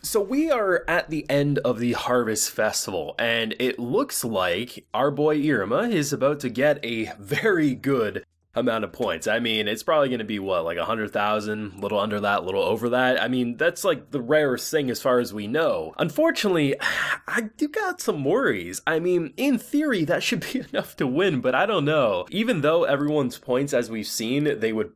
So we are at the end of the Harvest Festival, and it looks like our boy Iruma is about to get a very good amount of points. I mean, it's probably going to be, what, like 100,000, a little under that, a little over that. I mean, that's like the rarest thing as far as we know. Unfortunately, I do got some worries. I mean, in theory, that should be enough to win, but I don't know. Even though everyone's points, as we've seen, they would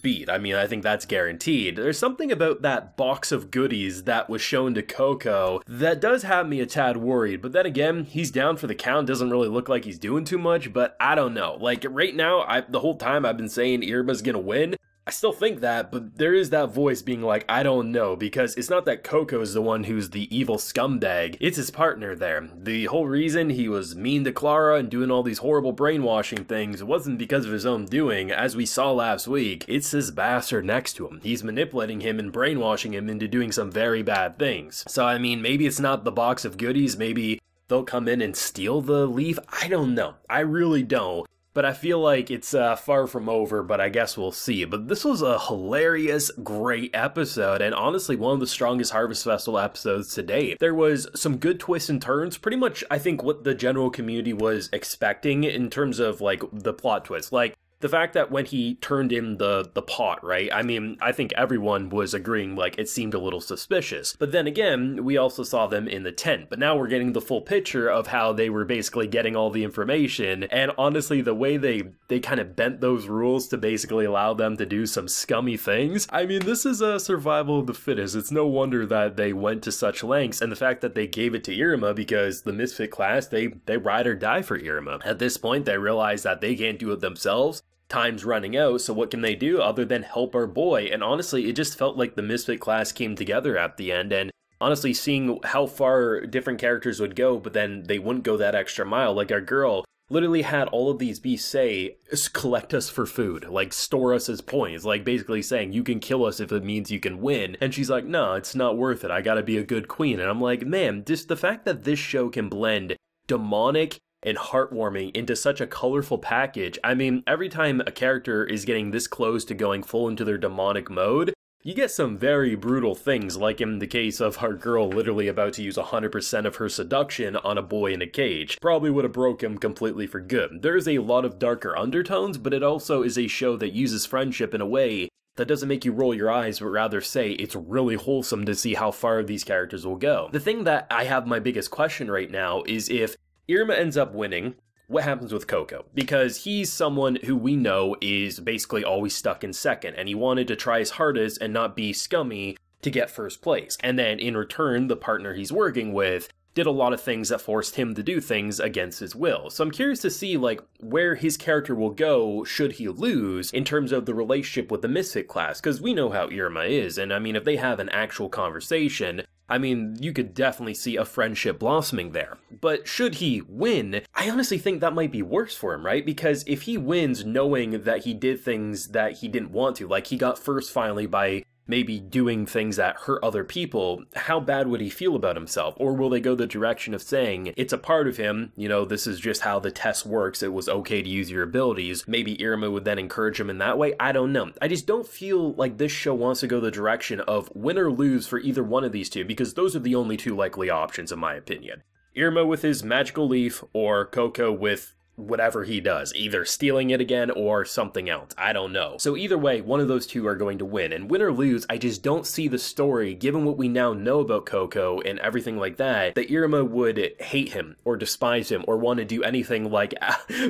beat. I mean, I think that's guaranteed. There's something about that box of goodies that was shown to Coco that does have me a tad worried, but then again, he's down for the count, doesn't really look like he's doing too much, but I don't know. Like, right now, the whole time I've been saying Iruma's gonna win. I still think that, but there is that voice being like, I don't know, because it's not that Coco's the one who's the evil scumbag, it's his partner there. The whole reason he was mean to Clara and doing all these horrible brainwashing things wasn't because of his own doing, as we saw last week. It's his bastard next to him. He's manipulating him and brainwashing him into doing some very bad things. So I mean, maybe it's not the box of goodies, maybe they'll come in and steal the leaf, I don't know. I really don't. But I feel like it's far from over, but I guess we'll see. But this was a hilarious, great episode, and honestly one of the strongest Harvest Festival episodes to date. There was some good twists and turns, pretty much I think what the general community was expecting in terms of like the plot twist. Like, the fact that when he turned in the pot, right? I mean, I think everyone was agreeing, like, it seemed a little suspicious. But then again, we also saw them in the tent. But now we're getting the full picture of how they were basically getting all the information. And honestly, the way they kind of bent those rules to basically allow them to do some scummy things. I mean, this is a survival of the fittest. It's no wonder that they went to such lengths. And the fact that they gave it to Iruma because the Misfit class, they ride or die for Iruma. At this point, they realize that they can't do it themselves. Time's running out, so what can they do other than help our boy? And honestly, it just felt like the Misfit class came together at the end, and honestly, seeing how far different characters would go, but then they wouldn't go that extra mile. Like, our girl literally had all of these beasts say, collect us for food, like, store us as points, like, basically saying, you can kill us if it means you can win. And she's like, no, it's not worth it, I gotta be a good queen. And I'm like, man, just the fact that this show can blend demonic and heartwarming into such a colorful package. I mean, every time a character is getting this close to going full into their demonic mode, you get some very brutal things, like in the case of our girl literally about to use 100% of her seduction on a boy in a cage. Probably would have broke him completely for good. There's a lot of darker undertones, but it also is a show that uses friendship in a way that doesn't make you roll your eyes, but rather say it's really wholesome to see how far these characters will go. The thing that I have my biggest question right now is if Iruma ends up winning, what happens with Coco? Because he's someone who we know is basically always stuck in second, and he wanted to try his hardest and not be scummy to get first place. And then in return, the partner he's working with did a lot of things that forced him to do things against his will. So I'm curious to see like where his character will go should he lose in terms of the relationship with the Misfit class, because we know how Iruma is, and I mean, if they have an actual conversation, I mean, you could definitely see a friendship blossoming there. But should he win, I honestly think that might be worse for him, right? Because if he wins knowing that he did things that he didn't want to, like he got first finally by maybe doing things that hurt other people, how bad would he feel about himself? Or will they go the direction of saying, it's a part of him, you know, this is just how the test works, it was okay to use your abilities. Maybe Iruma would then encourage him in that way, I don't know. I just don't feel like this show wants to go the direction of win or lose for either one of these two, because those are the only two likely options in my opinion. Iruma with his magical leaf, or Coco with whatever he does, either stealing it again or something else, I don't know. So either way, one of those two are going to win, and win or lose, I just don't see the story, given what we now know about Coco and everything like that Iruma would hate him or despise him or want to do anything like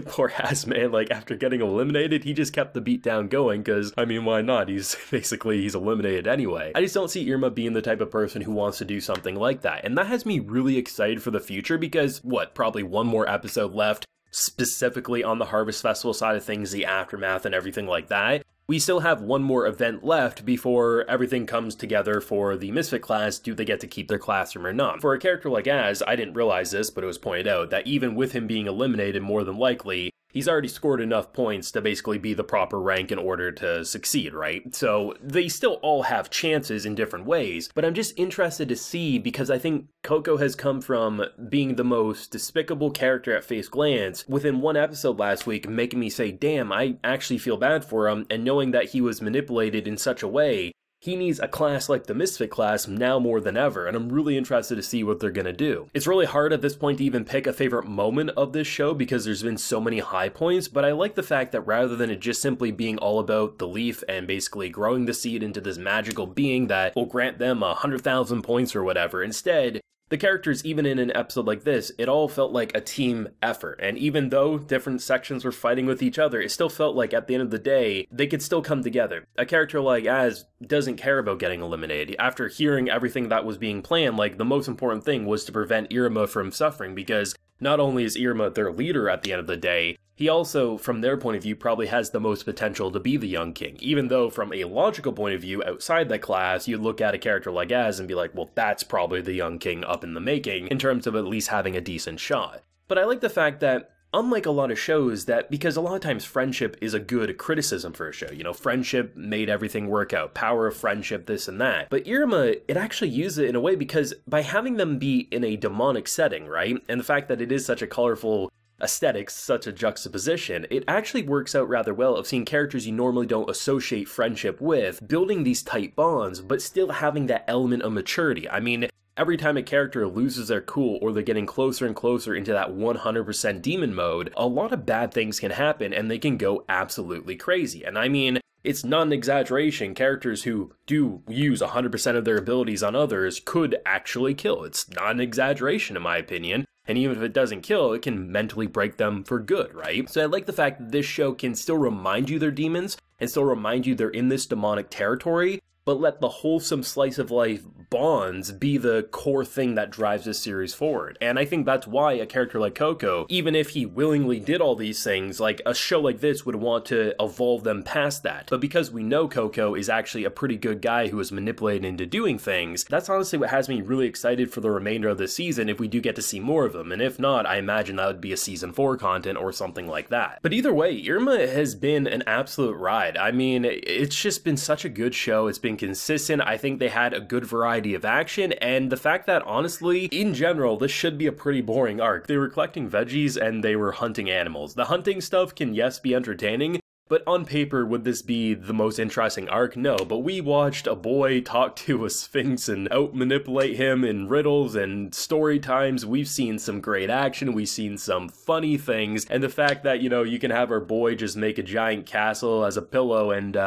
poor Hazman, like after getting eliminated, he just kept the beatdown going, because I mean, why not? He's eliminated anyway. I just don't see Iruma being the type of person who wants to do something like that, and that has me really excited for the future, because what, probably one more episode left, specifically on the Harvest Festival side of things, the aftermath and everything like that. We still have one more event left before everything comes together for the Misfit class. Do they get to keep their classroom or not? For a character like Az, I didn't realize this, but it was pointed out that even with him being eliminated, more than likely, he's already scored enough points to basically be the proper rank in order to succeed, right? So they still all have chances in different ways, but I'm just interested to see, because I think Coco has come from being the most despicable character at face glance within one episode last week, making me say, damn, I actually feel bad for him, and knowing that he was manipulated in such a way he needs a class like the Misfit class now more than ever, and I'm really interested to see what they're gonna do. It's really hard at this point to even pick a favorite moment of this show because there's been so many high points, but I like the fact that rather than it just simply being all about the leaf and basically growing the seed into this magical being that will grant them 100,000 points or whatever, instead, the characters, even in an episode like this, it all felt like a team effort. And even though different sections were fighting with each other, it still felt like at the end of the day, they could still come together. A character like Az doesn't care about getting eliminated. After hearing everything that was being planned, like the most important thing was to prevent Iruma from suffering, because not only is Iruma their leader at the end of the day, he also, from their point of view, probably has the most potential to be the Young King, even though from a logical point of view, outside that class, you'd look at a character like Az and be like, well, that's probably the Young King up in the making, in terms of at least having a decent shot. But I like the fact that, unlike a lot of shows, that because a lot of times friendship is a good criticism for a show, you know, friendship made everything work out, power of friendship, this and that. But Iruma, it actually used it in a way because by having them be in a demonic setting, right, and the fact that it is such a colorful aesthetics, such a juxtaposition, it actually works out rather well of seeing characters you normally don't associate friendship with, building these tight bonds, but still having that element of maturity. I mean, every time a character loses their cool or they're getting closer and closer into that 100% demon mode, a lot of bad things can happen and they can go absolutely crazy. And I mean, it's not an exaggeration, characters who do use 100% of their abilities on others could actually kill. It's not an exaggeration in my opinion. And even if it doesn't kill, it can mentally break them for good, right? So I like the fact that this show can still remind you they're demons and still remind you they're in this demonic territory, but let the wholesome slice of life bonds be the core thing that drives this series forward. And I think that's why a character like Coco, even if he willingly did all these things, like a show like this would want to evolve them past that. But because we know Coco is actually a pretty good guy who is manipulated into doing things, that's honestly what has me really excited for the remainder of the season if we do get to see more of them. And if not, I imagine that would be a season 4 content or something like that. But either way, Iruma has been an absolute ride. I mean, it's just been such a good show. It's been consistent. I think they had a good variety of action, and the fact that honestly, in general, this should be a pretty boring arc. They were collecting veggies and they were hunting animals. The hunting stuff can, yes, be entertaining, but on paper, would this be the most interesting arc? No, but we watched a boy talk to a sphinx and out-manipulate him in riddles and story times. We've seen some great action, we've seen some funny things, and the fact that, you know, you can have our boy just make a giant castle as a pillow and,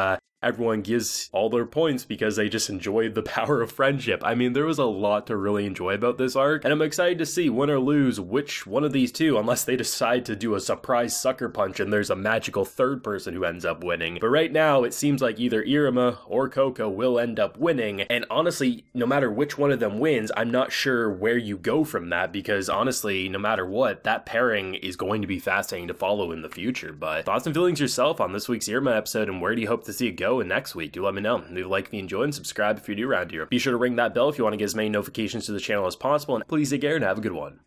everyone gives all their points because they just enjoyed the power of friendship. I mean, there was a lot to really enjoy about this arc, and I'm excited to see, win or lose, which one of these two, unless they decide to do a surprise sucker punch and there's a magical third person who ends up winning. But right now, it seems like either Iruma or Coco will end up winning, and honestly, no matter which one of them wins, I'm not sure where you go from that, because honestly, no matter what, that pairing is going to be fascinating to follow in the future. But thoughts and feelings yourself on this week's Iruma episode, and where do you hope to see it go in next week? Do let me know. Leave a like if you enjoyed and subscribe if you're new around here. Be sure to ring that bell if you want to get as many notifications to the channel as possible, and please take care and have a good one.